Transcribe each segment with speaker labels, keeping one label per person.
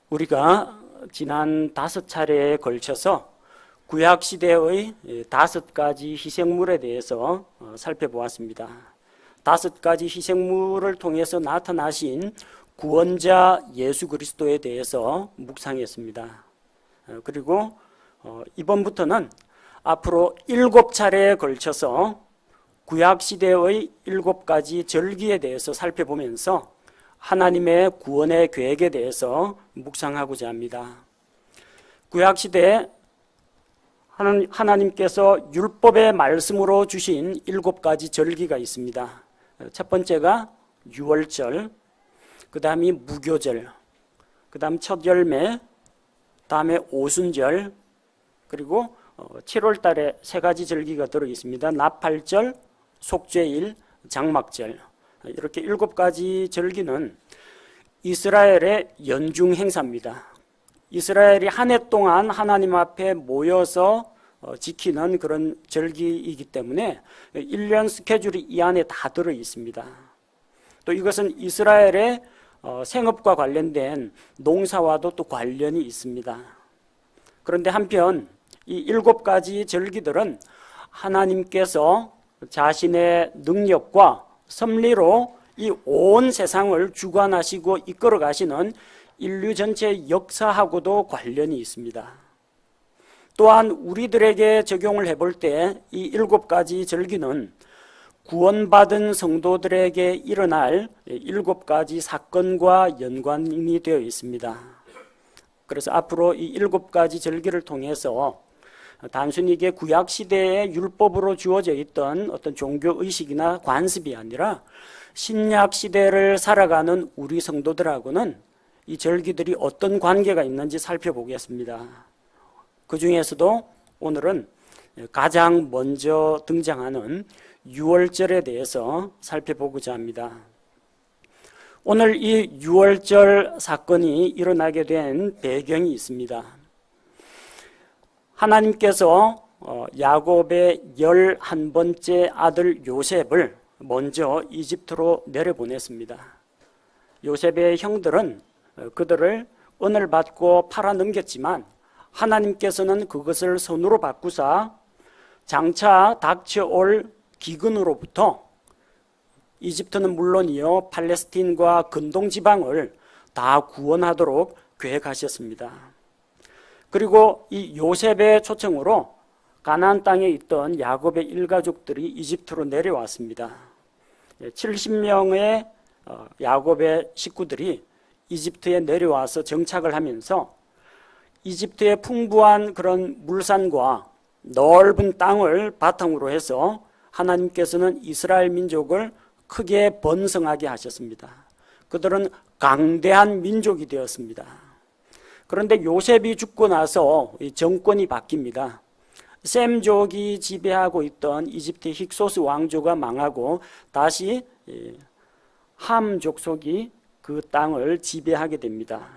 Speaker 1: 우리가 지난 5차례에 걸쳐서 구약시대의 5가지 희생물에 대해서 살펴보았습니다. 5가지 희생물을 통해서 나타나신 구원자 예수 그리스도에 대해서 묵상했습니다. 그리고 이번부터는 앞으로 7차례에 걸쳐서 구약시대의 7가지 절기에 대해서 살펴보면서 하나님의 구원의 계획에 대해서 묵상하고자 합니다. 구약시대에 하나님께서 율법의 말씀으로 주신 7가지 절기가 있습니다. 첫 번째가 유월절, 그 다음이 무교절, 그 다음 첫 열매, 다음에 오순절, 그리고 7월 달에 3가지 절기가 들어 있습니다. 나팔절, 속죄일, 장막절. 이렇게 7가지 절기는 이스라엘의 연중 행사입니다. 이스라엘이 한 해 동안 하나님 앞에 모여서 지키는 그런 절기이기 때문에 1년 스케줄이 이 안에 다 들어 있습니다. 또 이것은 이스라엘의 생업과 관련된 농사와도 또 관련이 있습니다. 그런데 한편 이 7가지 절기들은 하나님께서 자신의 능력과 섭리로 이 온 세상을 주관하시고 이끌어 가시는 인류 전체의 역사하고도 관련이 있습니다. 또한 우리들에게 적용을 해볼 때 이 7가지 절기는 구원받은 성도들에게 일어날 7가지 사건과 연관이 되어 있습니다. 그래서 앞으로 이 7가지 절기를 통해서 단순히 이게 구약시대의 율법으로 주어져 있던 어떤 종교의식이나 관습이 아니라 신약시대를 살아가는 우리 성도들하고는 이 절기들이 어떤 관계가 있는지 살펴보겠습니다. 그 중에서도 오늘은 가장 먼저 등장하는 유월절에 대해서 살펴보고자 합니다. 오늘 이 유월절 사건이 일어나게 된 배경이 있습니다. 하나님께서 야곱의 11번째 아들 요셉을 먼저 이집트로 내려보냈습니다. 요셉의 형들은 그들을 은을 받고 팔아넘겼지만 하나님께서는 그것을 선으로 바꾸사 장차 닥쳐올 기근으로부터 이집트는 물론이요 팔레스틴과 근동지방을 다 구원하도록 계획하셨습니다. 그리고 이 요셉의 초청으로 가나안 땅에 있던 야곱의 일가족들이 이집트로 내려왔습니다. 70명의 야곱의 식구들이 이집트에 내려와서 정착을 하면서 이집트의 풍부한 그런 물산과 넓은 땅을 바탕으로 해서 하나님께서는 이스라엘 민족을 크게 번성하게 하셨습니다. 그들은 강대한 민족이 되었습니다. 그런데 요셉이 죽고 나서 정권이 바뀝니다. 셈족이 지배하고 있던 이집트 힉소스 왕조가 망하고 다시 함 족속이 그 땅을 지배하게 됩니다.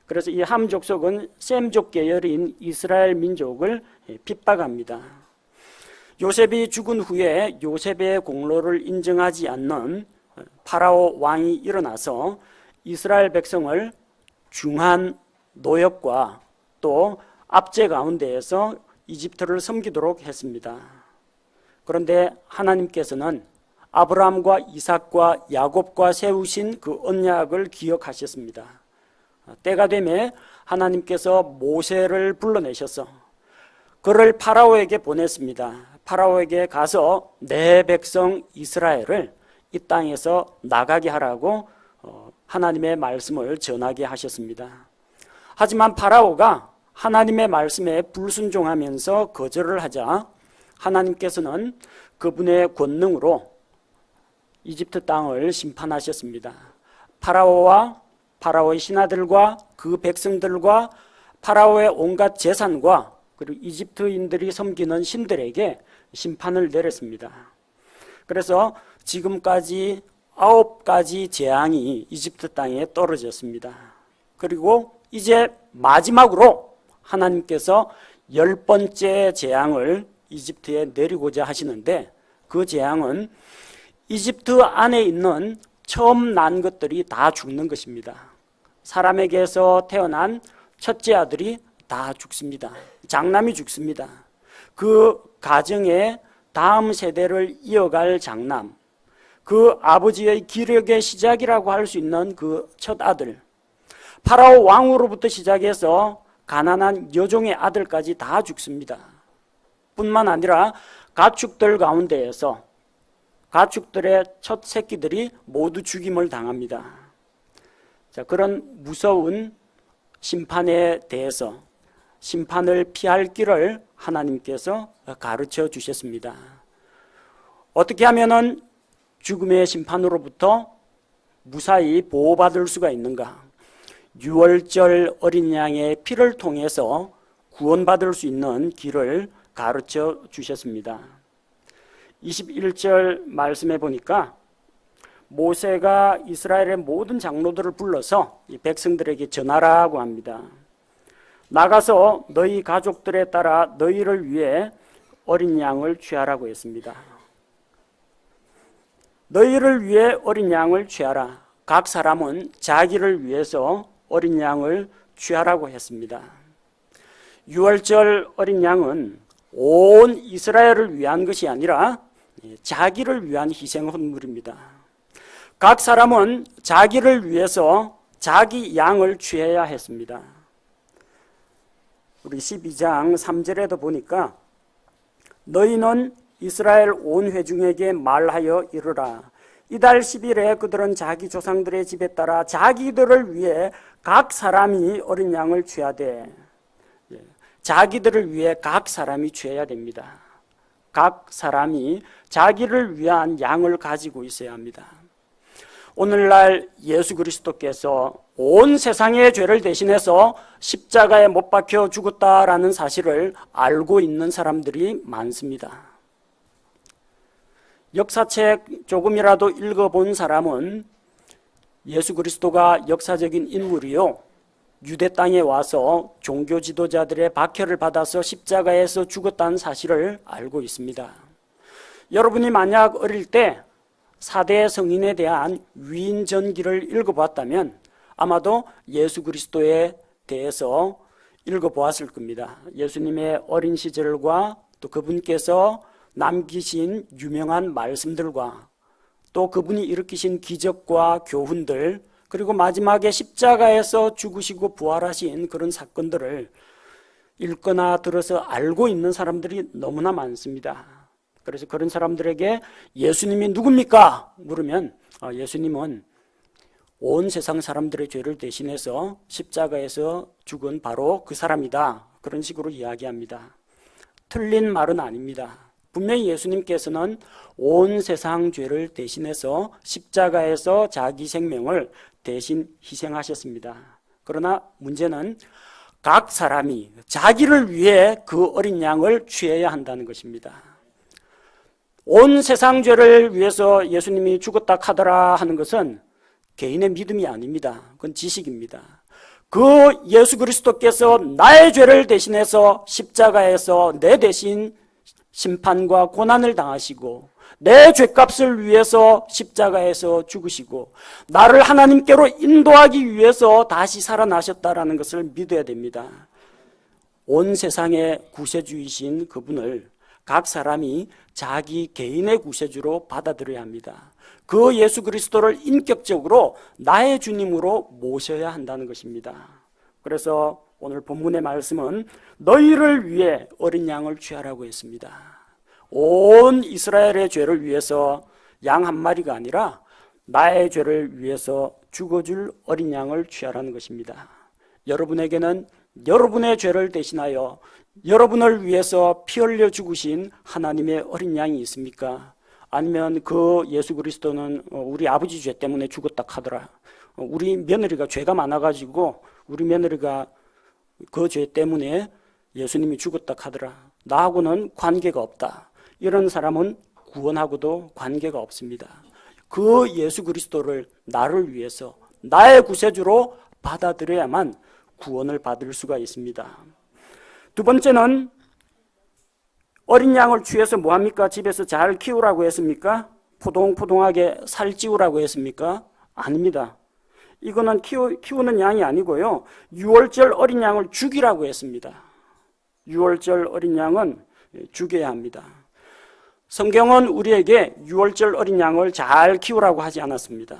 Speaker 1: 그래서 이 함 족속은 셈족 계열인 이스라엘 민족을 핍박합니다. 요셉이 죽은 후에 요셉의 공로를 인정하지 않는 파라오 왕이 일어나서 이스라엘 백성을 중한 노역과 또 압제 가운데에서 이집트를 섬기도록 했습니다. 그런데 하나님께서는 아브라함과 이삭과 야곱과 세우신 그 언약을 기억하셨습니다. 때가 되매 하나님께서 모세를 불러내셔서 그를 파라오에게 보냈습니다. 파라오에게 가서 내 백성 이스라엘을 이 땅에서 나가게 하라고 하나님의 말씀을 전하게 하셨습니다. 하지만 파라오가 하나님의 말씀에 불순종하면서 거절을 하자 하나님께서는 그분의 권능으로 이집트 땅을 심판하셨습니다. 파라오와 파라오의 신하들과 그 백성들과 파라오의 온갖 재산과 그리고 이집트인들이 섬기는 신들에게 심판을 내렸습니다. 그래서 지금까지 9가지 재앙이 이집트 땅에 떨어졌습니다. 그리고 이제 마지막으로 하나님께서 10번째 재앙을 이집트에 내리고자 하시는데 그 재앙은 이집트 안에 있는 처음 난 것들이 다 죽는 것입니다. 사람에게서 태어난 첫째 아들이 다 죽습니다. 장남이 죽습니다. 그 가정의 다음 세대를 이어갈 장남, 그 아버지의 기력의 시작이라고 할 수 있는 그 첫 아들, 파라오 왕으로부터 시작해서 가난한 여종의 아들까지 다 죽습니다. 뿐만 아니라 가축들 가운데에서 가축들의 첫 새끼들이 모두 죽임을 당합니다. 자, 그런 무서운 심판에 대해서 심판을 피할 길을 하나님께서 가르쳐 주셨습니다. 어떻게 하면은 죽음의 심판으로부터 무사히 보호받을 수가 있는가? 유월절 어린 양의 피를 통해서 구원받을 수 있는 길을 가르쳐 주셨습니다. 21절 말씀해 보니까 모세가 이스라엘의 모든 장로들을 불러서 이 백성들에게 전하라고 합니다. 나가서 너희 가족들에 따라 너희를 위해 어린 양을 취하라고 했습니다. 너희를 위해 어린 양을 취하라. 각 사람은 자기를 위해서 어린 양을 취하라고 했습니다. 유월절 어린 양은 온 이스라엘을 위한 것이 아니라 자기를 위한 희생 헌물입니다. 각 사람은 자기를 위해서 자기 양을 취해야 했습니다. 우리 12장 3절에도 보니까 너희는 이스라엘 온 회중에게 말하여 이르라. 이달 10일에 그들은 자기 조상들의 집에 따라 자기들을 위해 각 사람이 어린 양을 취하되, 자기들을 위해 각 사람이 취해야 됩니다. 각 사람이 자기를 위한 양을 가지고 있어야 합니다. 오늘날 예수 그리스도께서 온 세상의 죄를 대신해서 십자가에 못 박혀 죽었다라는 사실을 알고 있는 사람들이 많습니다. 역사책 조금이라도 읽어본 사람은 예수 그리스도가 역사적인 인물이요, 유대 땅에 와서 종교 지도자들의 박해를 받아서 십자가에서 죽었다는 사실을 알고 있습니다. 여러분이 만약 어릴 때 4대 성인에 대한 위인전기를 읽어봤다면 아마도 예수 그리스도에 대해서 읽어보았을 겁니다. 예수님의 어린 시절과 또 그분께서 남기신 유명한 말씀들과 또 그분이 일으키신 기적과 교훈들, 그리고 마지막에 십자가에서 죽으시고 부활하신 그런 사건들을 읽거나 들어서 알고 있는 사람들이 너무나 많습니다. 그래서 그런 사람들에게 예수님이 누굽니까? 물으면 예수님은 온 세상 사람들의 죄를 대신해서 십자가에서 죽은 바로 그 사람이다. 그런 식으로 이야기합니다. 틀린 말은 아닙니다. 분명히 예수님께서는 온 세상 죄를 대신해서 십자가에서 자기 생명을 대신 희생하셨습니다. 그러나 문제는 각 사람이 자기를 위해 그 어린 양을 취해야 한다는 것입니다. 온 세상 죄를 위해서 예수님이 죽었다 하더라 하는 것은 개인의 믿음이 아닙니다. 그건 지식입니다. 그 예수 그리스도께서 나의 죄를 대신해서 십자가에서 내 대신 심판과 고난을 당하시고 내 죄값을 위해서 십자가에서 죽으시고 나를 하나님께로 인도하기 위해서 다시 살아나셨다라는 것을 믿어야 됩니다. 온 세상의 구세주이신 그분을 각 사람이 자기 개인의 구세주로 받아들여야 합니다. 그 예수 그리스도를 인격적으로 나의 주님으로 모셔야 한다는 것입니다. 그래서 오늘 본문의 말씀은 너희를 위해 어린 양을 취하라고 했습니다. 온 이스라엘의 죄를 위해서 양 한 마리가 아니라 나의 죄를 위해서 죽어줄 어린 양을 취하라는 것입니다. 여러분에게는 여러분의 죄를 대신하여 여러분을 위해서 피 흘려 죽으신 하나님의 어린 양이 있습니까? 아니면 그 예수 그리스도는 우리 아버지 죄 때문에 죽었다 하더라. 우리 며느리가 죄가 많아가지고 우리 며느리가 그 죄 때문에 예수님이 죽었다 하더라. 나하고는 관계가 없다. 이런 사람은 구원하고도 관계가 없습니다. 그 예수 그리스도를 나를 위해서 나의 구세주로 받아들여야만 구원을 받을 수가 있습니다. 두 번째는 어린 양을 취해서 뭐합니까? 집에서 잘 키우라고 했습니까? 포동포동하게 살찌우라고 했습니까? 아닙니다. 이거는 키우는 양이 아니고요. 6월절 어린 양을 죽이라고 했습니다. 6월절 어린 양은 죽여야 합니다. 성경은 우리에게 6월절 어린 양을 잘 키우라고 하지 않았습니다.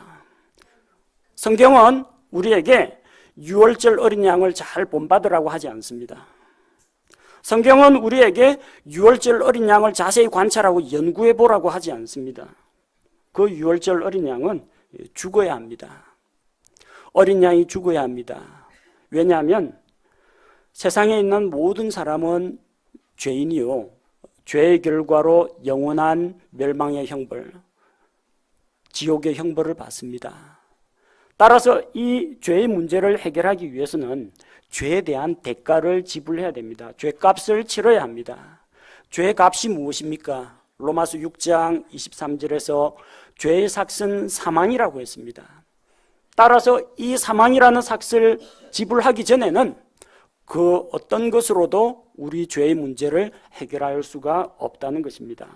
Speaker 1: 성경은 우리에게 6월절 어린 양을 잘 본받으라고 하지 않습니다. 성경은 우리에게 6월절 어린 양을 자세히 관찰하고 연구해 보라고 하지 않습니다. 그 6월절 어린 양은 죽어야 합니다. 어린 양이 죽어야 합니다. 왜냐하면 세상에 있는 모든 사람은 죄인이요, 죄의 결과로 영원한 멸망의 형벌, 지옥의 형벌을 받습니다. 따라서 이 죄의 문제를 해결하기 위해서는 죄에 대한 대가를 지불해야 됩니다. 죄값을 치러야 합니다. 죄의 값이 무엇입니까? 로마서 6장 23절에서 죄의 삭은 사망이라고 했습니다. 따라서 이 사망이라는 삭을 지불하기 전에는 그 어떤 것으로도 우리 죄의 문제를 해결할 수가 없다는 것입니다.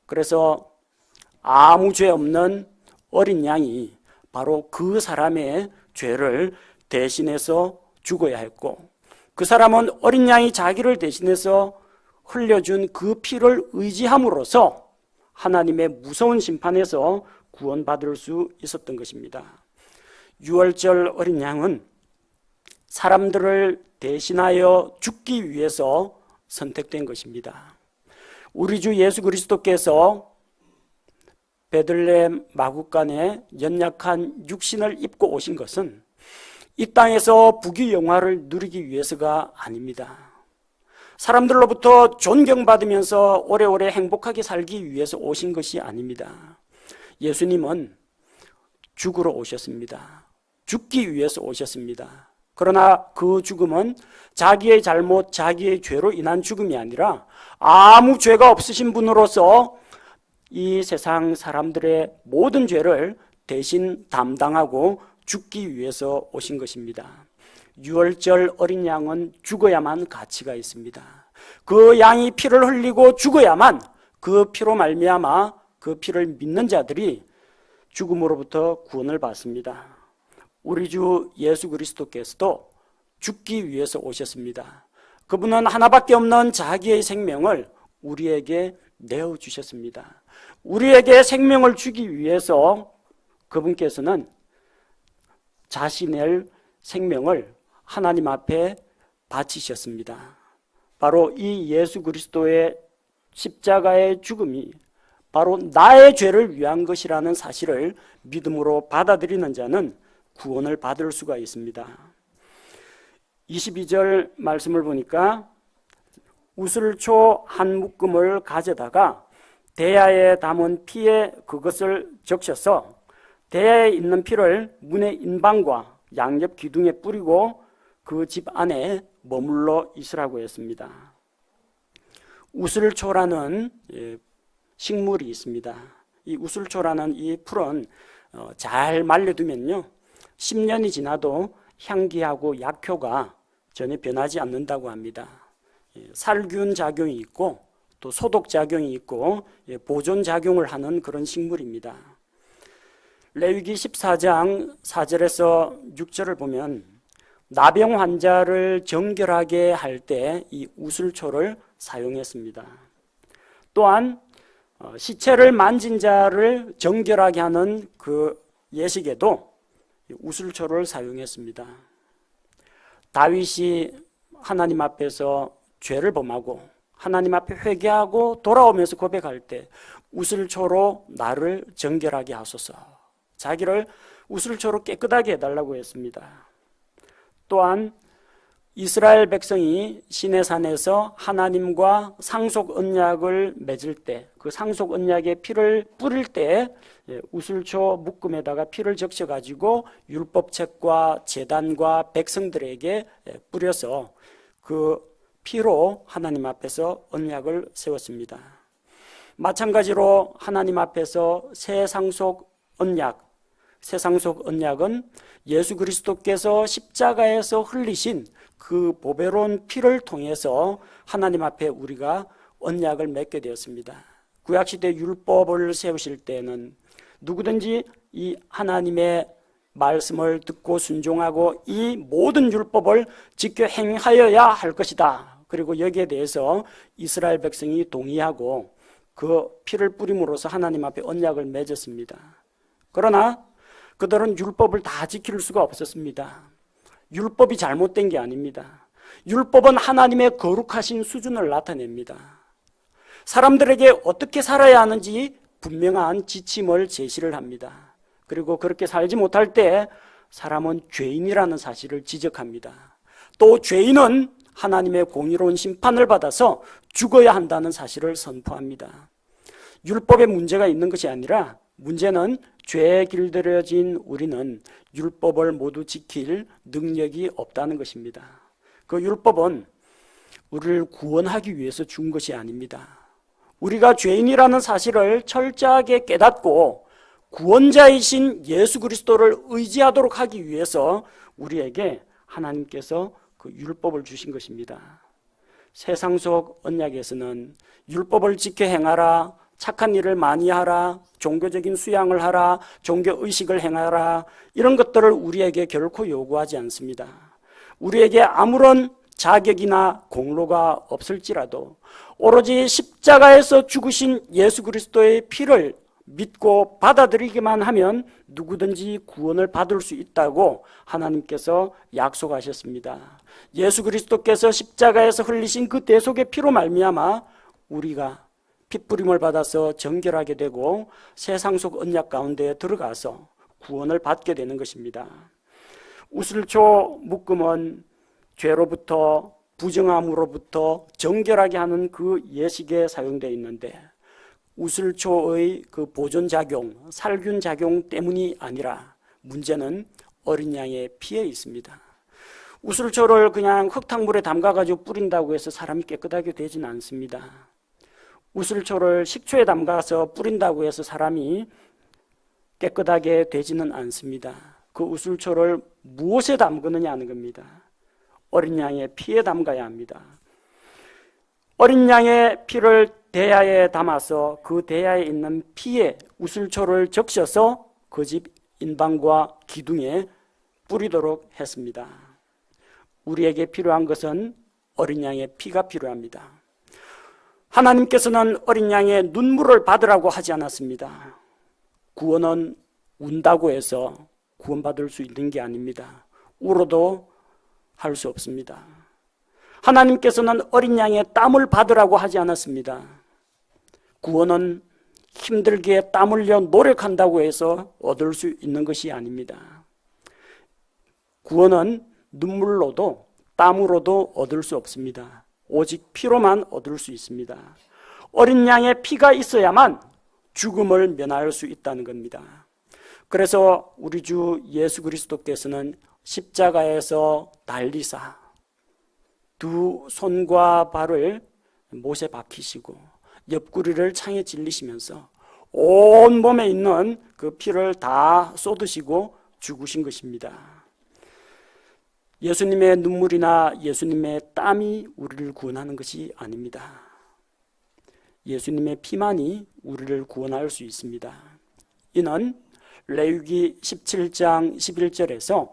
Speaker 1: 그래서 아무 죄 없는 어린 양이 바로 그 사람의 죄를 대신해서 죽어야 했고, 그 사람은 어린 양이 자기를 대신해서 흘려준 그 피를 의지함으로써 하나님의 무서운 심판에서 구원받을 수 있었던 것입니다. 6월절 어린 양은 사람들을 대신하여 죽기 위해서 선택된 것입니다. 우리 주 예수 그리스도께서 베들레헴 마구간에 연약한 육신을 입고 오신 것은 이 땅에서 부귀영화를 누리기 위해서가 아닙니다. 사람들로부터 존경받으면서 오래오래 행복하게 살기 위해서 오신 것이 아닙니다. 예수님은 죽으러 오셨습니다. 죽기 위해서 오셨습니다. 그러나 그 죽음은 자기의 잘못, 자기의 죄로 인한 죽음이 아니라 아무 죄가 없으신 분으로서 이 세상 사람들의 모든 죄를 대신 담당하고 죽기 위해서 오신 것입니다. 6월절 어린 양은 죽어야만 가치가 있습니다. 그 양이 피를 흘리고 죽어야만 그 피로 말미암아 그 피를 믿는 자들이 죽음으로부터 구원을 받습니다. 우리 주 예수 그리스도께서도 죽기 위해서 오셨습니다. 그분은 하나밖에 없는 자기의 생명을 우리에게 내어주셨습니다. 우리에게 생명을 주기 위해서 그분께서는 자신의 생명을 하나님 앞에 바치셨습니다. 바로 이 예수 그리스도의 십자가의 죽음이 바로 나의 죄를 위한 것이라는 사실을 믿음으로 받아들이는 자는 구원을 받을 수가 있습니다. 22절 말씀을 보니까 우슬초 한 묶음을 가져다가 대야에 담은 피에 그것을 적셔서 대야에 있는 피를 문의 인방과 양옆 기둥에 뿌리고 그 집 안에 머물러 있으라고 했습니다. 우슬초라는 식물이 있습니다. 이 우슬초라는 이 풀은 잘 말려두면요 10년이 지나도 향기하고 약효가 전혀 변하지 않는다고 합니다. 살균 작용이 있고 또 소독 작용이 있고 보존 작용을 하는 그런 식물입니다. 레위기 14장 4절에서 6절을 보면 나병 환자를 정결하게 할 때 이 우슬초를 사용했습니다. 또한 시체를 만진 자를 정결하게 하는 그 예식에도 우슬초를 사용했습니다. 다윗이 하나님 앞에서 죄를 범하고 하나님 앞에 회개하고 돌아오면서 고백할 때 우슬초로 나를 정결하게 하소서, 자기를 우슬초로 깨끗하게 해달라고 했습니다. 또한 이스라엘 백성이 시내산에서 하나님과 상속 언약을 맺을 때 그 상속 언약의 피를 뿌릴 때 우슬초 묶음에다가 피를 적셔가지고 율법책과 제단과 백성들에게 뿌려서 그 피로 하나님 앞에서 언약을 세웠습니다. 마찬가지로 하나님 앞에서 새 상속 언약은 예수 그리스도께서 십자가에서 흘리신 그 보배로운 피를 통해서 하나님 앞에 우리가 언약을 맺게 되었습니다. 구약시대 율법을 세우실 때는 누구든지 이 하나님의 말씀을 듣고 순종하고 이 모든 율법을 지켜 행하여야 할 것이다. 그리고 여기에 대해서 이스라엘 백성이 동의하고 그 피를 뿌림으로써 하나님 앞에 언약을 맺었습니다. 그러나 그들은 율법을 다 지킬 수가 없었습니다. 율법이 잘못된 게 아닙니다. 율법은 하나님의 거룩하신 수준을 나타냅니다. 사람들에게 어떻게 살아야 하는지 분명한 지침을 제시를 합니다. 그리고 그렇게 살지 못할 때 사람은 죄인이라는 사실을 지적합니다. 또 죄인은 하나님의 공의로운 심판을 받아서 죽어야 한다는 사실을 선포합니다. 율법에 문제가 있는 것이 아니라 문제는 죄에 길들여진 우리는 율법을 모두 지킬 능력이 없다는 것입니다. 그 율법은 우리를 구원하기 위해서 준 것이 아닙니다. 우리가 죄인이라는 사실을 철저하게 깨닫고 구원자이신 예수 그리스도를 의지하도록 하기 위해서 우리에게 하나님께서 그 율법을 주신 것입니다. 세상 속 언약에서는 율법을 지켜 행하라, 착한 일을 많이 하라, 종교적인 수양을 하라, 종교의식을 행하라, 이런 것들을 우리에게 결코 요구하지 않습니다. 우리에게 아무런 자격이나 공로가 없을지라도 오로지 십자가에서 죽으신 예수 그리스도의 피를 믿고 받아들이기만 하면 누구든지 구원을 받을 수 있다고 하나님께서 약속하셨습니다. 예수 그리스도께서 십자가에서 흘리신 그 대속의 피로 말미암아 우리가 핏부림을 받아서 정결하게 되고 세상 속 언약 가운데 들어가서 구원을 받게 되는 것입니다. 우슬초 묶음은 죄로부터 부정함으로부터 정결하게 하는 그 예식에 사용되어 있는데 우슬초의 그 보존작용, 살균작용 때문이 아니라 문제는 어린 양의 피에 있습니다. 우슬초를 그냥 흙탕물에 담가가지고 뿌린다고 해서 사람이 깨끗하게 되지는 않습니다. 우슬초를 식초에 담가서 뿌린다고 해서 사람이 깨끗하게 되지는 않습니다. 그 우슬초를 무엇에 담그느냐 하는 겁니다. 어린 양의 피에 담가야 합니다. 어린 양의 피를 대야에 담아서 그 대야에 있는 피에 우슬초를 적셔서 그 집 인방과 기둥에 뿌리도록 했습니다. 우리에게 필요한 것은 어린 양의 피가 필요합니다. 하나님께서는 어린 양의 눈물을 받으라고 하지 않았습니다. 구원은 운다고 해서 구원받을 수 있는 게 아닙니다. 울어도 할 수 없습니다. 하나님께서는 어린 양의 땀을 받으라고 하지 않았습니다. 구원은 힘들게 땀 흘려 노력한다고 해서 얻을 수 있는 것이 아닙니다. 구원은 눈물로도 땀으로도 얻을 수 없습니다. 오직 피로만 얻을 수 있습니다. 어린 양의 피가 있어야만 죽음을 면할 수 있다는 겁니다. 그래서 우리 주 예수 그리스도께서는 십자가에서 달리사 두 손과 발을 못에 박히시고 옆구리를 창에 찔리시면서 온 몸에 있는 그 피를 다 쏟으시고 죽으신 것입니다. 예수님의 눈물이나 예수님의 땀이 우리를 구원하는 것이 아닙니다. 예수님의 피만이 우리를 구원할 수 있습니다. 이는 레위기 17장 11절에서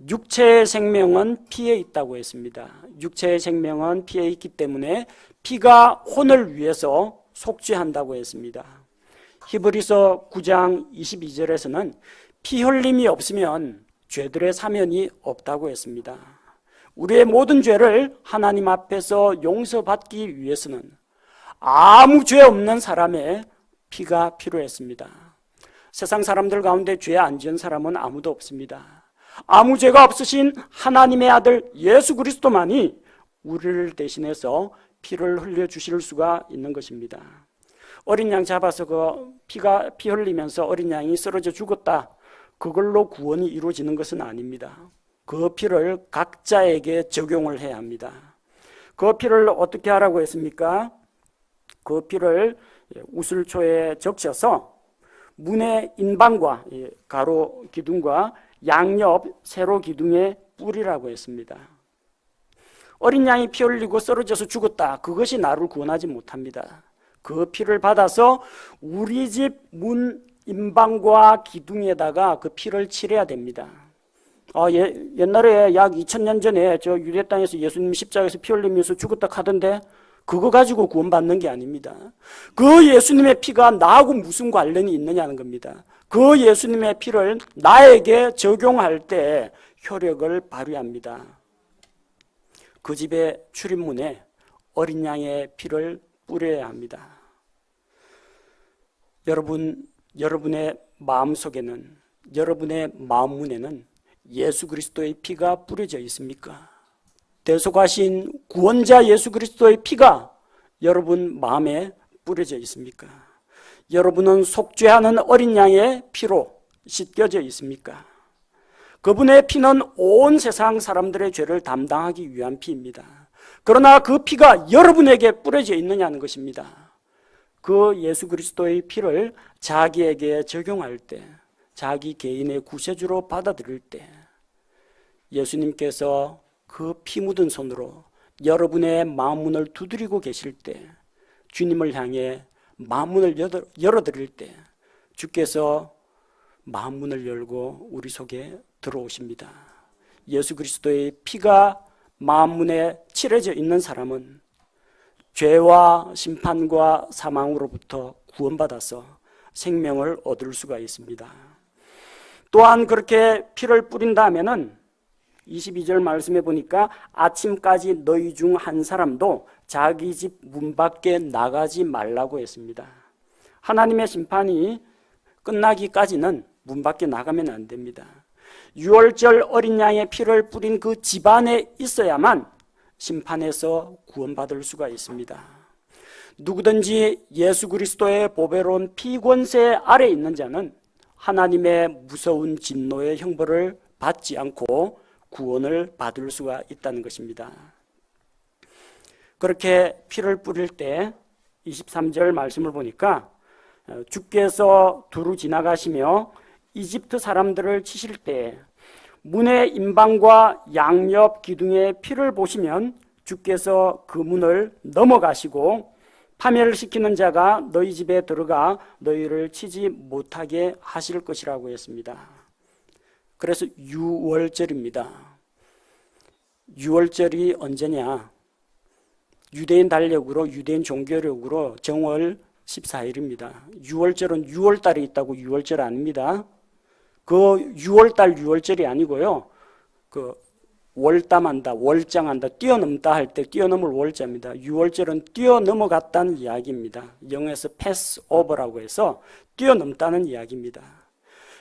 Speaker 1: 육체의 생명은 피에 있다고 했습니다. 육체의 생명은 피에 있기 때문에 피가 혼을 위해서 속죄한다고 했습니다. 히브리서 9장 22절에서는 피 흘림이 없으면 죄들의 사면이 없다고 했습니다. 우리의 모든 죄를 하나님 앞에서 용서받기 위해서는 아무 죄 없는 사람의 피가 필요했습니다. 세상 사람들 가운데 죄 안 지은 사람은 아무도 없습니다. 아무 죄가 없으신 하나님의 아들 예수 그리스도만이 우리를 대신해서 피를 흘려주실 수가 있는 것입니다. 어린 양 잡아서 피 흘리면서 어린 양이 쓰러져 죽었다, 그걸로 구원이 이루어지는 것은 아닙니다. 그 피를 각자에게 적용을 해야 합니다. 그 피를 어떻게 하라고 했습니까? 그 피를 우슬초에 적셔서 문의 인방과 가로 기둥과 양옆 세로 기둥에 뿌리라고 했습니다. 어린 양이 피 흘리고 쓰러져서 죽었다, 그것이 나를 구원하지 못합니다. 그 피를 받아서 우리 집 문 임방과 기둥에다가 그 피를 칠해야 됩니다. 옛날에 약 2000년 전에 저 유대 땅에서 예수님 십자가에서 피 흘리면서 죽었다 하던데 그거 가지고 구원받는 게 아닙니다. 그 예수님의 피가 나하고 무슨 관련이 있느냐는 겁니다. 그 예수님의 피를 나에게 적용할 때 효력을 발휘합니다. 그 집의 출입문에 어린 양의 피를 뿌려야 합니다. 여러분의 마음속에는, 여러분의 마음문에는 예수 그리스도의 피가 뿌려져 있습니까? 대속하신 구원자 예수 그리스도의 피가 여러분 마음에 뿌려져 있습니까? 여러분은 속죄하는 어린 양의 피로 씻겨져 있습니까? 그분의 피는 온 세상 사람들의 죄를 담당하기 위한 피입니다. 그러나 그 피가 여러분에게 뿌려져 있느냐는 것입니다. 그 예수 그리스도의 피를 자기에게 적용할 때, 자기 개인의 구세주로 받아들일 때 예수님께서 그 피 묻은 손으로 여러분의 마음문을 두드리고 계실 때, 주님을 향해 마음문을 열어드릴 때 주께서 마음문을 열고 우리 속에 들어오십니다. 예수 그리스도의 피가 마음문에 칠해져 있는 사람은 죄와 심판과 사망으로부터 구원받아서 생명을 얻을 수가 있습니다. 또한 그렇게 피를 뿌린 다음에는 22절 말씀해 보니까 아침까지 너희 중 한 사람도 자기 집 문 밖에 나가지 말라고 했습니다. 하나님의 심판이 끝나기까지는 문 밖에 나가면 안 됩니다. 유월절 어린 양의 피를 뿌린 그 집안에 있어야만 심판에서 구원받을 수가 있습니다. 누구든지 예수 그리스도의 보배로운 피 권세 아래 있는 자는 하나님의 무서운 진노의 형벌을 받지 않고 구원을 받을 수가 있다는 것입니다. 그렇게 피를 뿌릴 때 23절 말씀을 보니까 주께서 두루 지나가시며 이집트 사람들을 치실 때 문의 임방과 양옆 기둥의 피를 보시면 주께서 그 문을 넘어가시고 파멸시키는 자가 너희 집에 들어가 너희를 치지 못하게 하실 것이라고 했습니다. 그래서 유월절입니다. 유월절이 언제냐? 유대인 달력으로, 유대인 종교력으로 정월 14일입니다. 유월절은 6월달에 있다고 유월절 아닙니다. 그 6월달 유월절이 아니고요. 그 월담한다, 월장한다, 뛰어넘다 할 때 뛰어넘을 월자입니다. 유월절은 뛰어넘어갔다는 이야기입니다. 영어에서 pass over라고 해서 뛰어넘다는 이야기입니다.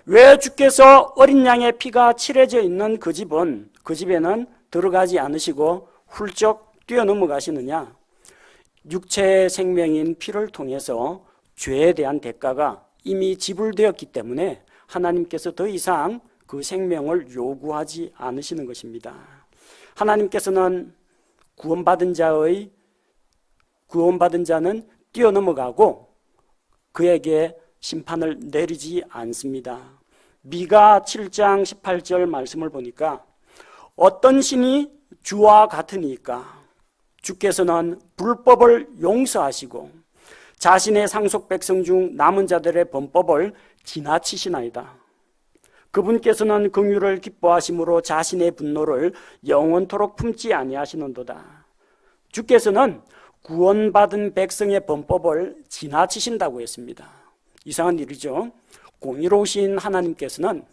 Speaker 1: 왜 주께서 어린 양의 피가 칠해져 있는 그 집에는 들어가지 않으시고 훌쩍 뛰어넘어가시느냐? 육체의 생명인 피를 통해서 죄에 대한 대가가 이미 지불되었기 때문에 하나님께서 더 이상 그 생명을 요구하지 않으시는 것입니다. 하나님께서는 구원받은 자는 뛰어넘어가고 그에게 심판을 내리지 않습니다. 미가 7장 18절 말씀을 보니까 어떤 신이 주와 같으니까 주께서는 불법을 용서하시고 자신의 상속 백성 중 남은 자들의 범법을 지나치시나이다. 그분께서는 긍휼을 기뻐하심으로 자신의 분노를 영원토록 품지 아니하시는도다. 주께서는 구원받은 백성의 범법을 지나치신다고 했습니다. 이상한 일이죠. 공의로우신 하나님께서는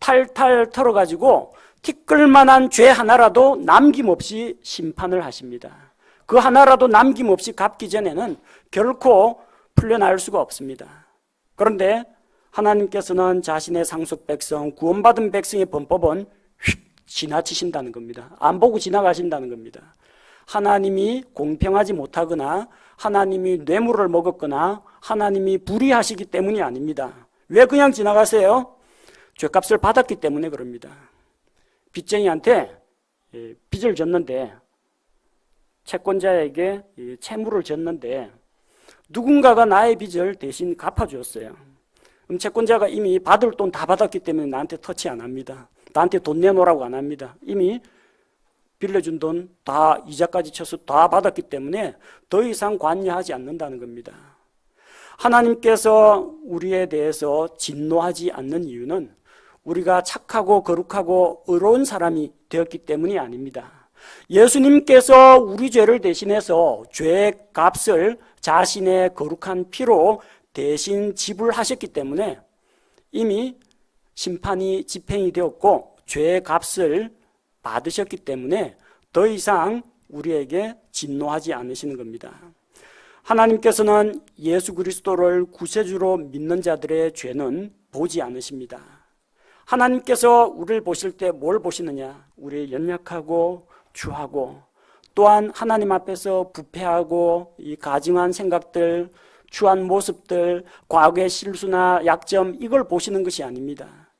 Speaker 1: 탈탈 털어가지고 티끌만한 죄 하나라도 남김없이 심판을 하십니다. 그 하나라도 남김없이 갚기 전에는 결코 풀려날 수가 없습니다. 그런데 하나님께서는 자신의 상속 백성, 구원받은 백성의 범법은 휙 지나치신다는 겁니다. 안 보고 지나가신다는 겁니다. 하나님이 공평하지 못하거나 하나님이 뇌물을 먹었거나 하나님이 불의하시기 때문이 아닙니다. 왜 그냥 지나가세요? 죄값을 받았기 때문에 그럽니다. 빚쟁이한테 빚을 졌는데, 채권자에게 채무를 졌는데 누군가가 나의 빚을 대신 갚아주었어요. 그럼 채권자가 이미 받을 돈 다 받았기 때문에 나한테 터치 안 합니다. 나한테 돈 내놓으라고 안 합니다. 이미 빌려준 돈 다 이자까지 쳐서 다 받았기 때문에 더 이상 관여하지 않는다는 겁니다. 하나님께서 우리에 대해서 진노하지 않는 이유는 우리가 착하고 거룩하고 의로운 사람이 되었기 때문이 아닙니다. 예수님께서 우리 죄를 대신해서 죄의 값을 자신의 거룩한 피로 대신 지불하셨기 때문에 이미 심판이 집행이 되었고 죄의 값을 받으셨기 때문에 더 이상 우리에게 진노하지 않으시는 겁니다. 하나님께서는 예수 그리스도를 구세주로 믿는 자들의 죄는 보지 않으십니다. 하나님께서 우리를 보실 때 뭘 보시느냐? 우리의 연약하고 추하고 또한 하나님 앞에서 부패하고 이 가증한 생각들, 추한 모습들, 과거의 실수나 약점 이걸 보시는 것이 아닙니다.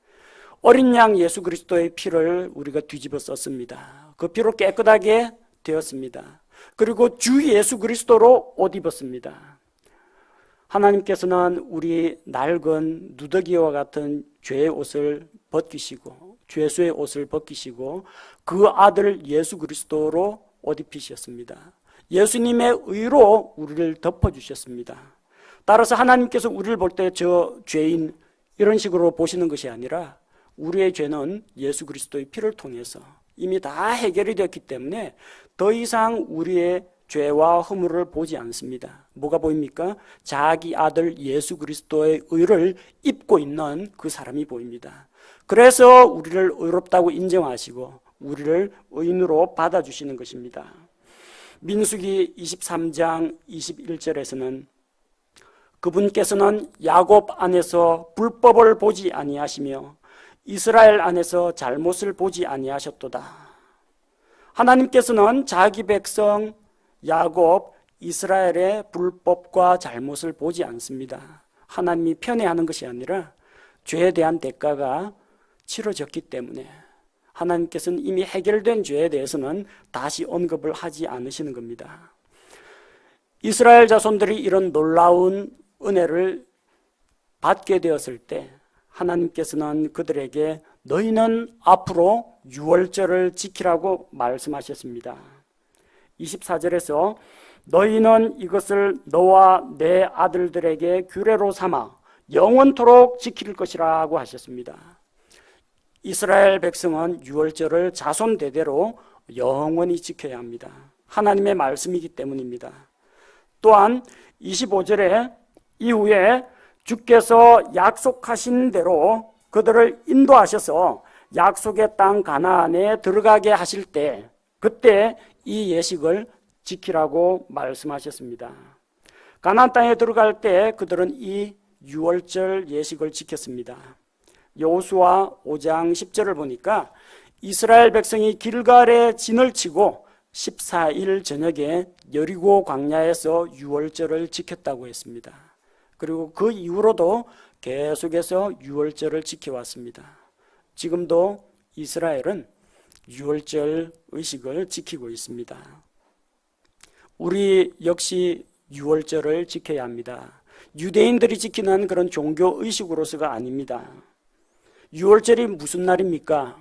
Speaker 1: 어린 양 예수 그리스도의 피를 우리가 뒤집어 썼습니다. 그 피로 깨끗하게 되었습니다. 그리고 주 예수 그리스도로 옷 입었습니다. 하나님께서는 우리 낡은 누더기와 같은 죄의 옷을 벗기시고 죄수의 옷을 벗기시고 그 아들 예수 그리스도로 옷 입히셨습니다. 예수님의 의로 우리를 덮어주셨습니다. 따라서 하나님께서 우리를 볼 때 저 죄인 이런 식으로 보시는 것이 아니라 우리의 죄는 예수 그리스도의 피를 통해서 이미 다 해결이 되었기 때문에 더 이상 우리의 죄와 허물을 보지 않습니다. 뭐가 보입니까? 자기 아들 예수 그리스도의 의를 입고 있는 그 사람이 보입니다. 그래서 우리를 의롭다고 인정하시고 우리를 의인으로 받아주시는 것입니다. 민수기 23장 21절에서는 그분께서는 야곱 안에서 불법을 보지 아니하시며 이스라엘 안에서 잘못을 보지 아니하셨도다. 하나님께서는 자기 백성 야곱, 이스라엘의 불법과 잘못을 보지 않습니다. 하나님이 편애하는 것이 아니라 죄에 대한 대가가 치러졌기 때문에 하나님께서는 이미 해결된 죄에 대해서는 다시 언급을 하지 않으시는 겁니다. 이스라엘 자손들이 이런 놀라운 은혜를 받게 되었을 때 하나님께서는 그들에게 너희는 앞으로 유월절을 지키라고 말씀하셨습니다. 24절에서 너희는 이것을 너와 내 아들들에게 규례로 삼아 영원토록 지킬 것이라고 하셨습니다. 이스라엘 백성은 유월절을 자손 대대로 영원히 지켜야 합니다. 하나님의 말씀이기 때문입니다. 또한 25절에 이후에 주께서 약속하신 대로 그들을 인도하셔서 약속의 땅 가나안에 들어가게 하실 때 그때 이 예식을 지키라고 말씀하셨습니다. 가나안 땅에 들어갈 때 그들은 이 유월절 예식을 지켰습니다. 여호수아 5장 10절을 보니까 이스라엘 백성이 길갈에 진을 치고 14일 저녁에 여리고 광야에서 유월절을 지켰다고 했습니다. 그리고 그 이후로도 계속해서 유월절을 지켜왔습니다. 지금도 이스라엘은 유월절 의식을 지키고 있습니다. 우리 역시 유월절을 지켜야 합니다. 유대인들이 지키는 그런 종교 의식으로서가 아닙니다. 유월절이 무슨 날입니까?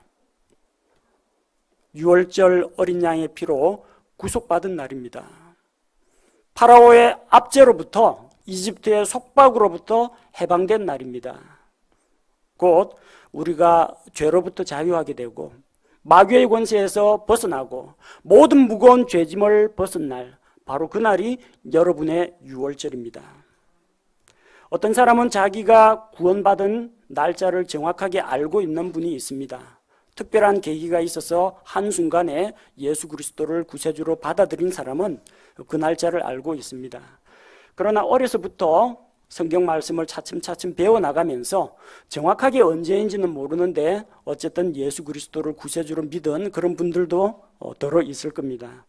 Speaker 1: 유월절 어린 양의 피로 구속받은 날입니다. 파라오의 압제로부터 이집트의 속박으로부터 해방된 날입니다. 곧 우리가 죄로부터 자유하게 되고 마귀의 권세에서 벗어나고 모든 무거운 죄짐을 벗은 날, 바로 그 날이 여러분의 유월절입니다. 어떤 사람은 자기가 구원받은 날짜를 정확하게 알고 있는 분이 있습니다. 특별한 계기가 있어서 한순간에 예수 그리스도를 구세주로 받아들인 사람은 그 날짜를 알고 있습니다. 그러나 어려서부터 성경 말씀을 차츰차츰 배워나가면서 정확하게 언제인지는 모르는데 어쨌든 예수 그리스도를 구세주로 믿은 그런 분들도 더러 있을 겁니다.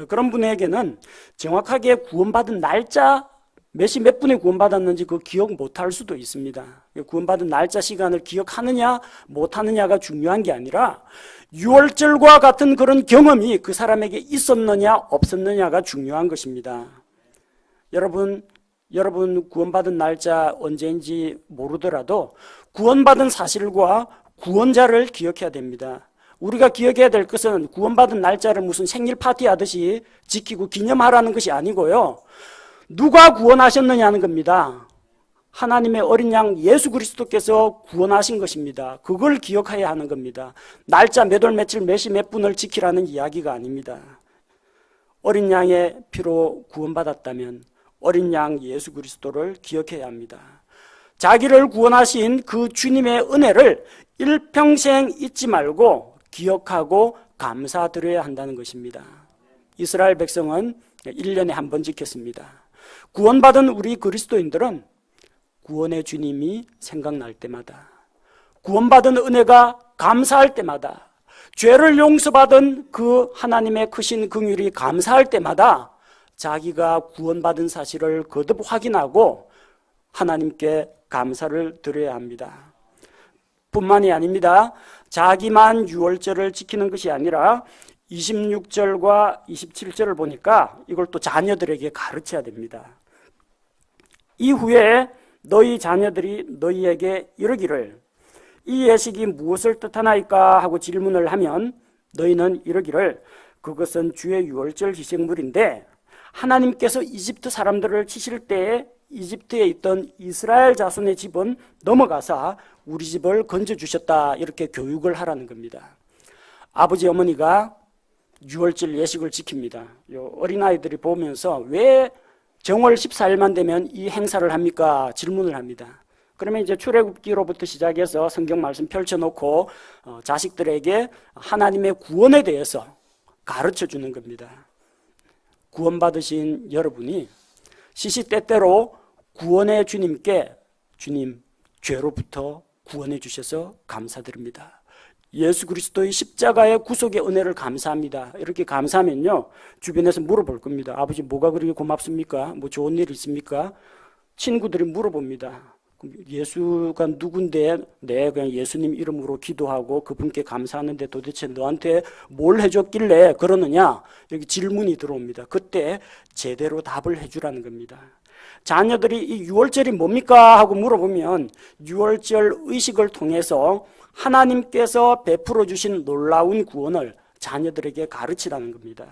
Speaker 1: 그런 분에게는 정확하게 구원받은 날짜 몇 시 몇 분에 구원받았는지 그 기억 못할 수도 있습니다. 구원받은 날짜 시간을 기억하느냐 못하느냐가 중요한 게 아니라 유월절과 같은 그런 경험이 그 사람에게 있었느냐 없었느냐가 중요한 것입니다. 여러분 구원받은 날짜 언제인지 모르더라도 구원받은 사실과 구원자를 기억해야 됩니다. 우리가 기억해야 될 것은 구원받은 날짜를 무슨 생일 파티 하듯이 지키고 기념하라는 것이 아니고요. 누가 구원하셨느냐는 겁니다. 하나님의 어린 양 예수 그리스도께서 구원하신 것입니다. 그걸 기억해야 하는 겁니다. 날짜 몇 월 며칠 몇 시 몇 분을 지키라는 이야기가 아닙니다. 어린 양의 피로 구원받았다면 어린 양 예수 그리스도를 기억해야 합니다. 자기를 구원하신 그 주님의 은혜를 일평생 잊지 말고 기억하고 감사드려야 한다는 것입니다. 이스라엘 백성은 1년에 한 번 지켰습니다. 구원받은 우리 그리스도인들은 구원의 주님이 생각날 때마다, 구원받은 은혜가 감사할 때마다, 죄를 용서받은 그 하나님의 크신 긍휼이 감사할 때마다 자기가 구원받은 사실을 거듭 확인하고 하나님께 감사를 드려야 합니다. 뿐만이 아닙니다. 자기만 유월절을 지키는 것이 아니라 26절과 27절을 보니까 이걸 또 자녀들에게 가르쳐야 됩니다. 이후에 너희 자녀들이 너희에게 이르기를 이 예식이 무엇을 뜻하나이까 하고 질문을 하면 너희는 이르기를 그것은 주의 유월절 희생물인데 하나님께서 이집트 사람들을 치실 때에 이집트에 있던 이스라엘 자손의 집은 넘어가사 우리 집을 건져주셨다, 이렇게 교육을 하라는 겁니다. 아버지 어머니가 유월절 예식을 지킵니다. 어린아이들이 보면서 왜 정월 14일만 되면 이 행사를 합니까? 질문을 합니다. 그러면 이제 출애굽기로부터 시작해서 성경 말씀 펼쳐놓고 자식들에게 하나님의 구원에 대해서 가르쳐 주는 겁니다. 구원받으신 여러분이 시시때때로 구원의 주님께 주님, 죄로부터 구원해 주셔서 감사드립니다. 예수 그리스도의 십자가의 구속의 은혜를 감사합니다. 이렇게 감사하면요, 주변에서 물어볼 겁니다. 아버지 뭐가 그렇게 고맙습니까? 뭐 좋은 일 있습니까? 친구들이 물어봅니다. 예수가 누군데? 네, 그냥 예수님 이름으로 기도하고 그분께 감사하는데 도대체 너한테 뭘 해줬길래 그러느냐? 여기 질문이 들어옵니다. 그때 제대로 답을 해주라는 겁니다. 자녀들이 이 유월절이 뭡니까? 하고 물어보면 유월절 의식을 통해서 하나님께서 베풀어 주신 놀라운 구원을 자녀들에게 가르치라는 겁니다.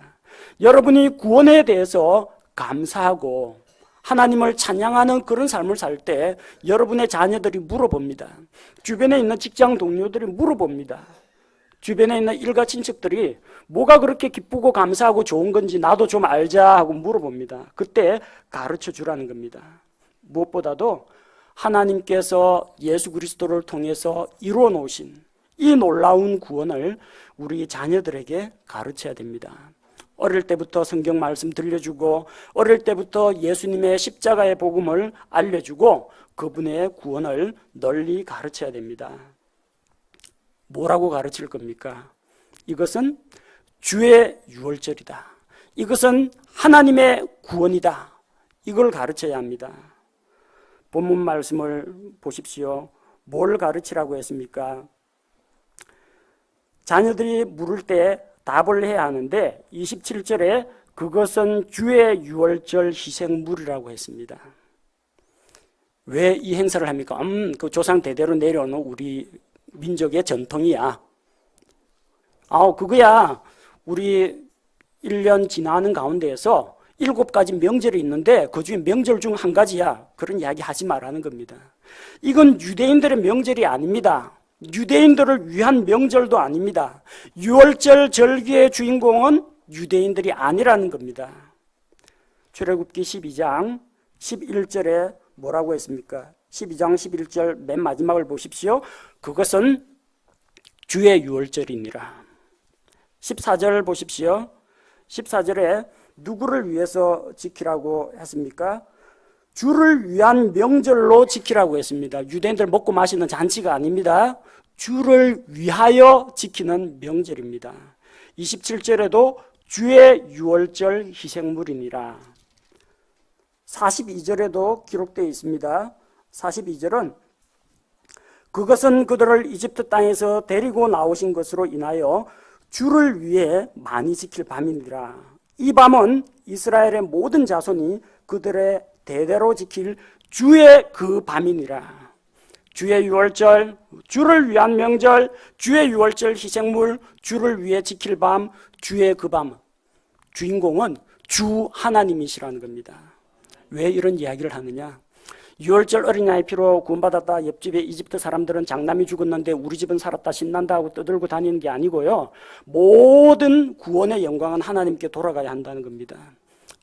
Speaker 1: 여러분이 구원에 대해서 감사하고 하나님을 찬양하는 그런 삶을 살 때 여러분의 자녀들이 물어봅니다. 주변에 있는 직장 동료들이 물어봅니다. 주변에 있는 일가 친척들이 뭐가 그렇게 기쁘고 감사하고 좋은 건지 나도 좀 알자 하고 물어봅니다. 그때 가르쳐 주라는 겁니다. 무엇보다도 하나님께서 예수 그리스도를 통해서 이루어 놓으신 이 놀라운 구원을 우리 자녀들에게 가르쳐야 됩니다. 어릴 때부터 성경 말씀 들려주고 어릴 때부터 예수님의 십자가의 복음을 알려주고 그분의 구원을 널리 가르쳐야 됩니다. 뭐라고 가르칠 겁니까? 이것은 주의 유월절이다. 이것은 하나님의 구원이다. 이걸 가르쳐야 합니다. 본문 말씀을 보십시오. 뭘 가르치라고 했습니까? 자녀들이 물을 때 답을 해야 하는데 27절에 그것은 주의 유월절 희생물이라고 했습니다. 왜 이 행사를 합니까? 그 조상 대대로 내려오는 우리 민족의 전통이야. 그거야. 우리 1년 지나는 가운데에서 7가지 명절이 있는데 그 중에 명절 중 한 가지야. 그런 이야기 하지 말라는 겁니다. 이건 유대인들의 명절이 아닙니다. 유대인들을 위한 명절도 아닙니다. 유월절 절기의 주인공은 유대인들이 아니라는 겁니다. 출애굽기 12장 11절에 뭐라고 했습니까? 12장 11절 맨 마지막을 보십시오. 그것은 주의 유월절이니라. 14절 보십시오. 14절에 누구를 위해서 지키라고 했습니까? 주를 위한 명절로 지키라고 했습니다. 유대인들 먹고 마시는 잔치가 아닙니다. 주를 위하여 지키는 명절입니다. 27절에도 주의 유월절 희생물이니라. 42절에도 기록되어 있습니다. 42절은 그것은 그들을 이집트 땅에서 데리고 나오신 것으로 인하여 주를 위해 많이 지킬 밤이니라. 이 밤은 이스라엘의 모든 자손이 그들의 대대로 지킬 주의 그 밤이니라. 주의 유월절, 주를 위한 명절, 주의 유월절 희생물, 주를 위해 지킬 밤, 주의 그 밤. 주인공은 주 하나님이시라는 겁니다. 왜 이런 이야기를 하느냐? 유월절 어린아이 피로 구원받았다. 옆집에 이집트 사람들은 장남이 죽었는데 우리 집은 살았다 신난다 하고 떠들고 다니는 게 아니고요. 모든 구원의 영광은 하나님께 돌아가야 한다는 겁니다.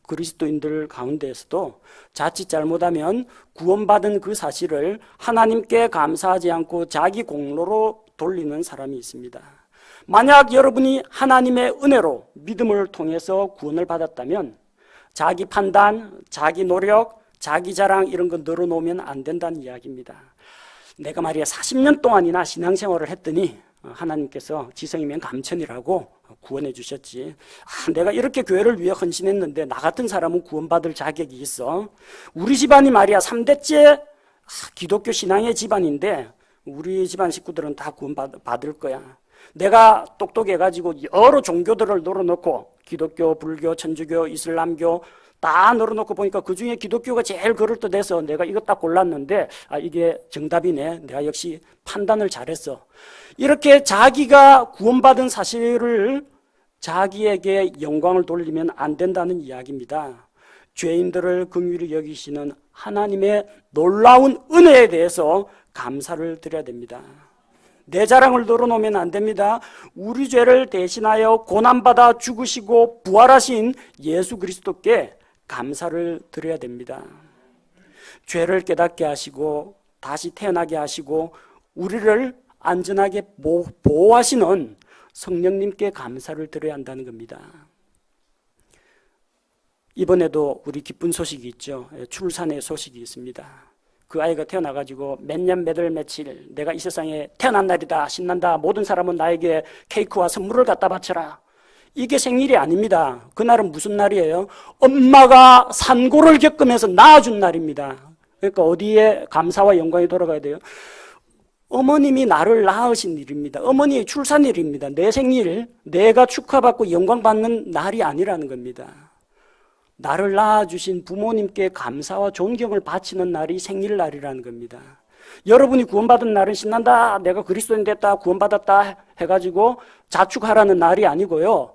Speaker 1: 그리스도인들 가운데에서도 자칫 잘못하면 구원받은 그 사실을 하나님께 감사하지 않고 자기 공로로 돌리는 사람이 있습니다. 만약 여러분이 하나님의 은혜로 믿음을 통해서 구원을 받았다면 자기 판단, 자기 노력, 자기 자랑 이런 거 늘어놓으면 안 된다는 이야기입니다. 내가 말이야 40년 동안이나 신앙생활을 했더니 하나님께서 지성이면 감천이라고 구원해 주셨지. 내가 이렇게 교회를 위해 헌신했는데 나 같은 사람은 구원받을 자격이 있어. 우리 집안이 말이야 3대째 기독교 신앙의 집안인데 우리 집안 식구들은 다 구원받을 거야. 내가 똑똑해가지고 여러 종교들을 늘어놓고 기독교, 불교, 천주교, 이슬람교 다 늘어놓고 보니까 그중에 기독교가 제일 그럴듯해서 내가 이거 딱 골랐는데 이게 정답이네. 내가 역시 판단을 잘했어. 이렇게 자기가 구원받은 사실을 자기에게 영광을 돌리면 안 된다는 이야기입니다. 죄인들을 긍휼히 여기시는 하나님의 놀라운 은혜에 대해서 감사를 드려야 됩니다. 내 자랑을 늘어놓으면 안 됩니다. 우리 죄를 대신하여 고난받아 죽으시고 부활하신 예수 그리스도께 감사를 드려야 됩니다. 죄를 깨닫게 하시고 다시 태어나게 하시고 우리를 안전하게 보호하시는 성령님께 감사를 드려야 한다는 겁니다. 이번에도 우리 기쁜 소식이 있죠. 출산의 소식이 있습니다. 그 아이가 태어나가지고 몇 년 몇 월 며칠 내가 이 세상에 태어난 날이다 신난다 모든 사람은 나에게 케이크와 선물을 갖다 바쳐라. 이게 생일이 아닙니다. 그날은 무슨 날이에요? 엄마가 산고를 겪으면서 낳아준 날입니다. 그러니까 어디에 감사와 영광이 돌아가야 돼요? 어머님이 나를 낳으신 일입니다. 어머니의 출산일입니다. 내 생일, 내가 축하받고 영광받는 날이 아니라는 겁니다. 나를 낳아주신 부모님께 감사와 존경을 바치는 날이 생일날이라는 겁니다. 여러분이 구원받은 날은 신난다, 내가 그리스도인 됐다, 구원받았다 해가지고 자축하라는 날이 아니고요.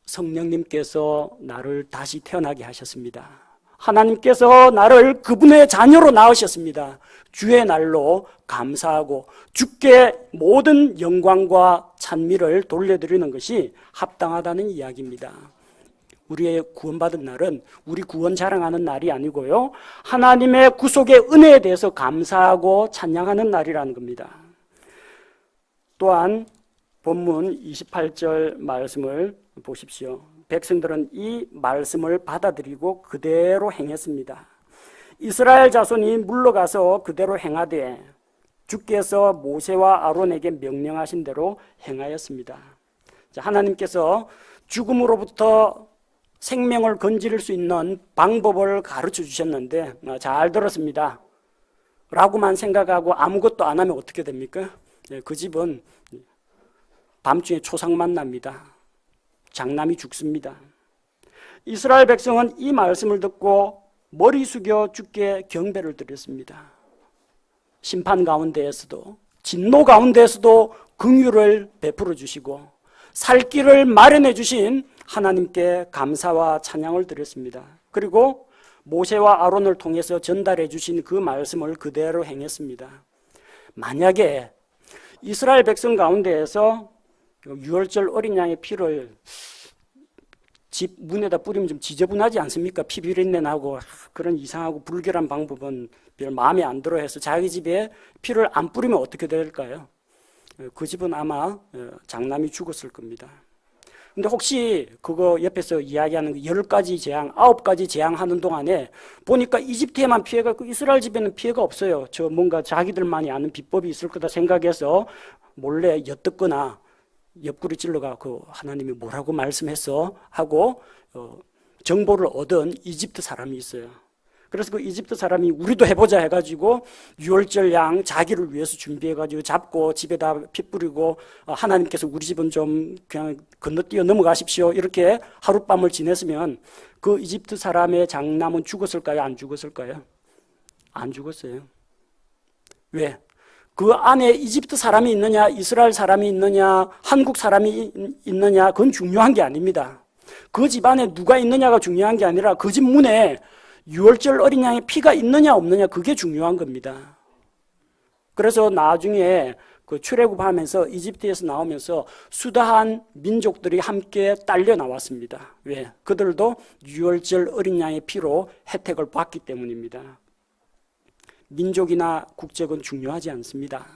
Speaker 1: 성령님께서 나를 다시 태어나게 하셨습니다. 하나님께서 나를 그분의 자녀로 낳으셨습니다. 주의 날로 감사하고 주께 모든 영광과 찬미를 돌려드리는 것이 합당하다는 이야기입니다. 우리의 구원받은 날은 우리 구원 자랑하는 날이 아니고요. 하나님의 구속의 은혜에 대해서 감사하고 찬양하는 날이라는 겁니다. 또한 본문 28절 말씀을 보십시오. 백성들은 이 말씀을 받아들이고 그대로 행했습니다. 이스라엘 자손이 물러가서 그대로 행하되 주께서 모세와 아론에게 명령하신 대로 행하였습니다. 하나님께서 죽음으로부터 생명을 건질 수 있는 방법을 가르쳐 주셨는데 잘 들었습니다 라고만 생각하고 아무것도 안 하면 어떻게 됩니까? 그 집은 밤중에 초상 만납니다. 장남이 죽습니다. 이스라엘 백성은 이 말씀을 듣고 머리 숙여 주께 경배를 드렸습니다. 심판 가운데에서도 진노 가운데에서도 긍휼을 베풀어 주시고 살 길을 마련해 주신 하나님께 감사와 찬양을 드렸습니다. 그리고 모세와 아론을 통해서 전달해 주신 그 말씀을 그대로 행했습니다. 만약에 이스라엘 백성 가운데에서 유월절 어린 양의 피를 집 문에다 뿌리면 좀 지저분하지 않습니까? 피 비린내 나고 그런 이상하고 불결한 방법은 별 마음에 안 들어 해서 자기 집에 피를 안 뿌리면 어떻게 될까요? 그 집은 아마 장남이 죽었을 겁니다. 근데 혹시 그거 옆에서 이야기하는 10가지 재앙, 9가지 재앙하는 동안에 보니까 이집트에만 피해가 있고 이스라엘 집에는 피해가 없어요. 저 뭔가 자기들만이 아는 비법이 있을 거다 생각해서 몰래 엿듣거나 옆구리 찔러가고 하나님이 뭐라고 말씀했어? 하고 정보를 얻은 이집트 사람이 있어요. 그래서 그 이집트 사람이 우리도 해보자 해가지고 유월절 양 자기를 위해서 준비해가지고 잡고 집에다 피 뿌리고 하나님께서 우리 집은 좀 그냥 건너뛰어 넘어가십시오 이렇게 하룻밤을 지냈으면 그 이집트 사람의 장남은 죽었을까요? 안 죽었을까요? 안 죽었어요. 왜? 그 안에 이집트 사람이 있느냐, 이스라엘 사람이 있느냐, 한국 사람이 있느냐, 그건 중요한 게 아닙니다. 그 집 안에 누가 있느냐가 중요한 게 아니라 그 집 문에 유월절 어린 양의 피가 있느냐 없느냐 그게 중요한 겁니다. 그래서 나중에 그 출애굽하면서 이집트에서 나오면서 수다한 민족들이 함께 딸려 나왔습니다. 왜? 그들도 유월절 어린 양의 피로 혜택을 받기 때문입니다. 민족이나 국적은 중요하지 않습니다.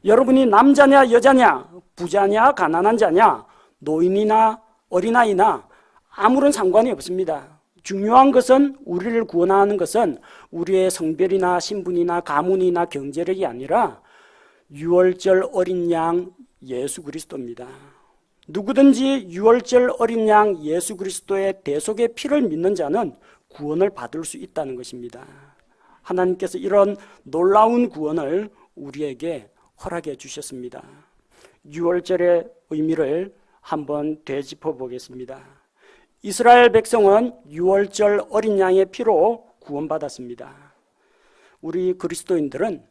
Speaker 1: 여러분이 남자냐 여자냐 부자냐 가난한 자냐 노인이나 어린아이나 아무런 상관이 없습니다. 중요한 것은 우리를 구원하는 것은 우리의 성별이나 신분이나 가문이나 경제력이 아니라 유월절 어린 양 예수 그리스도입니다. 누구든지 유월절 어린 양 예수 그리스도의 대속의 피를 믿는 자는 구원을 받을 수 있다는 것입니다. 하나님께서 이런 놀라운 구원을 우리에게 허락해 주셨습니다. 유월절의 의미를 한번 되짚어 보겠습니다. 이스라엘 백성은 유월절 어린 양의 피로 구원받았습니다. 우리 그리스도인들은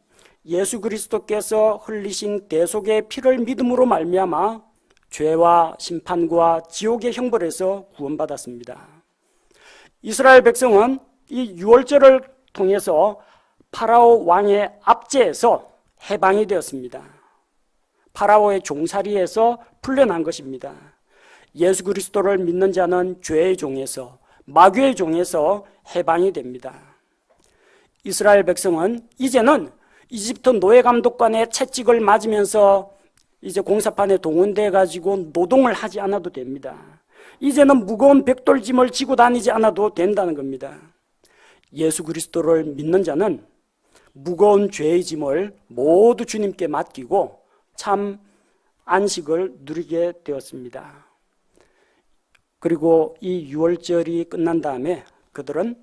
Speaker 1: 예수 그리스도께서 흘리신 대속의 피를 믿음으로 말미암아 죄와 심판과 지옥의 형벌에서 구원받았습니다. 이스라엘 백성은 이 유월절을 통해서 파라오 왕의 압제에서 해방이 되었습니다. 파라오의 종살이에서 풀려난 것입니다. 예수 그리스도를 믿는 자는 죄의 종에서 마귀의 종에서 해방이 됩니다. 이스라엘 백성은 이제는 이집트 노예 감독관의 채찍을 맞으면서 이제 공사판에 동원돼 가지고 노동을 하지 않아도 됩니다. 이제는 무거운 벽돌짐을 지고 다니지 않아도 된다는 겁니다. 예수 그리스도를 믿는 자는 무거운 죄의 짐을 모두 주님께 맡기고 참 안식을 누리게 되었습니다. 그리고 이 유월절이 끝난 다음에 그들은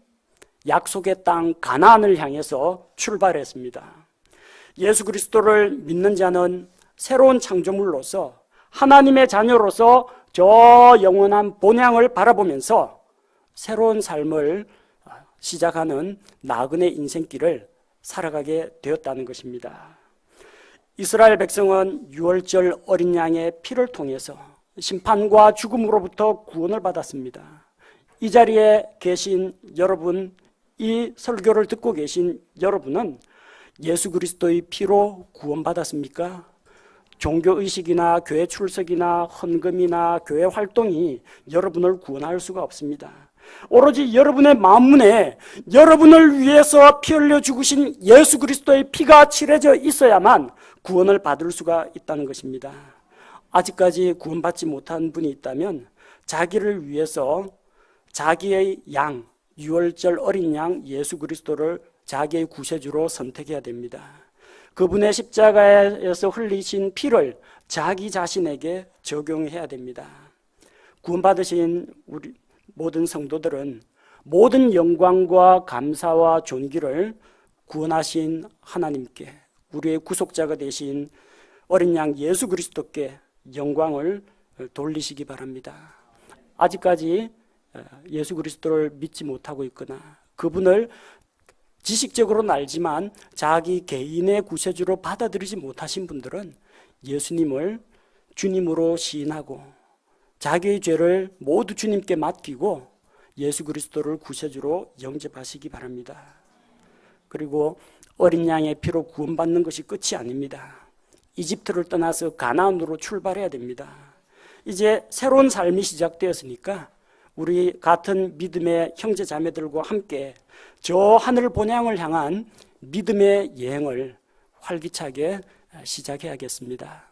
Speaker 1: 약속의 땅 가나안을 향해서 출발했습니다. 예수 그리스도를 믿는 자는 새로운 창조물로서 하나님의 자녀로서 저 영원한 본향을 바라보면서 새로운 삶을 시작하는 나그네 인생길을 살아가게 되었다는 것입니다. 이스라엘 백성은 유월절 어린 양의 피를 통해서 심판과 죽음으로부터 구원을 받았습니다. 이 자리에 계신 여러분, 이 설교를 듣고 계신 여러분은 예수 그리스도의 피로 구원받았습니까? 종교의식이나 교회 출석이나 헌금이나 교회 활동이 여러분을 구원할 수가 없습니다. 오로지 여러분의 마음문에 여러분을 위해서 피 흘려 죽으신 예수 그리스도의 피가 칠해져 있어야만 구원을 받을 수가 있다는 것입니다. 아직까지 구원받지 못한 분이 있다면 자기를 위해서 자기의 양, 유월절 어린 양 예수 그리스도를 자기의 구세주로 선택해야 됩니다. 그분의 십자가에서 흘리신 피를 자기 자신에게 적용해야 됩니다. 구원받으신 우리 모든 성도들은 모든 영광과 감사와 존귀를 구원하신 하나님께, 우리의 구속자가 되신 어린 양 예수 그리스도께 영광을 돌리시기 바랍니다. 아직까지 예수 그리스도를 믿지 못하고 있거나 그분을 지식적으로는 알지만 자기 개인의 구세주로 받아들이지 못하신 분들은 예수님을 주님으로 시인하고 자기의 죄를 모두 주님께 맡기고 예수 그리스도를 구세주로 영접하시기 바랍니다. 그리고 어린 양의 피로 구원받는 것이 끝이 아닙니다. 이집트를 떠나서 가나안으로 출발해야 됩니다. 이제 새로운 삶이 시작되었으니까 우리 같은 믿음의 형제 자매들과 함께 저 하늘 본향을 향한 믿음의 여행을 활기차게 시작해야겠습니다.